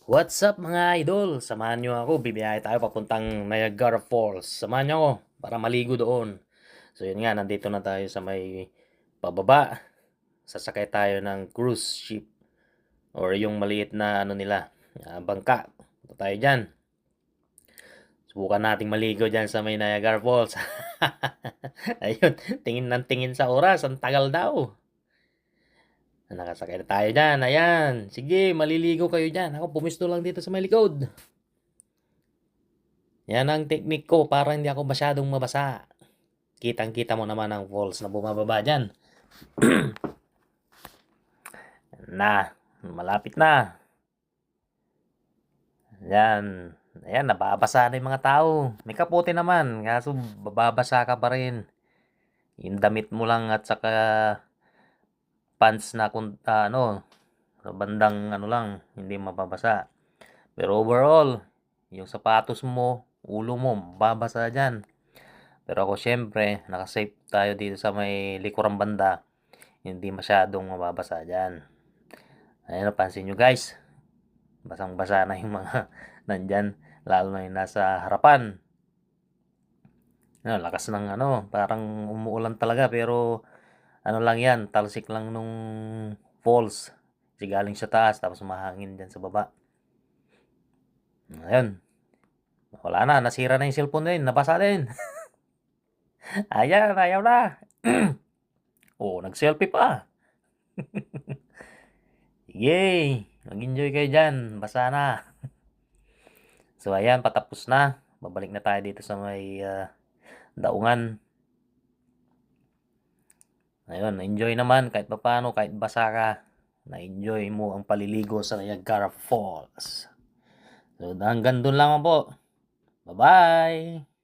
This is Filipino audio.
What's up mga idol? Samahan nyo ako, bibiyahe tayo papuntang Niagara Falls. Samahan nyo ako para maligo doon. So yun nga, nandito na tayo sa may pababa. Sasakay tayo ng cruise ship or yung maliit na ano nila, bangka. Punta tayo dyan. Subukan nating maligo dyan sa may Niagara Falls. Ayun, tingin ng tingin sa oras, ang tagal daw. Nakasakay na tayo dyan, ayan. Sige, maliligo kayo dyan. Ako pumisto lang dito sa may likod. Yan ang technique ko para hindi ako masyadong mabasa. Kitang-kita mo naman ang falls na bumababa dyan. Malapit na. Yan. Ayan, nababasa na yung mga tao. May kapote naman, kaso bababasa ka pa rin. Yung damit mo lang at saka pants na sa bandang lang, hindi mababasa. Pero overall, yung sapatos mo, ulo mo, babasa dyan. Pero ako syempre, nakasafe tayo dito sa may likurang banda. Hindi masyadong mababasa dyan. Ayan, napansin nyo guys. Basang-basa na yung mga nandyan. Lalo na yung nasa harapan. Lakas ng parang umuulan talaga. Pero ano lang yan, talsik lang nung falls. Kasi galing sa taas, tapos mahangin dyan sa baba. Ayun. Wala na, nasira na yung cellphone din. Nabasa din. Ayan, ayaw na. Oh, nag-selfie pa. Yay! Mag-enjoy kayo dyan. Basa na. So, ayan, patapos na. Babalik na tayo dito sa may daungan. Ayun, enjoy naman kahit paano, kahit basa ka. Na-enjoy mo ang paliligo sa Niagara Falls. So, hanggang doon lang po. Bye-bye!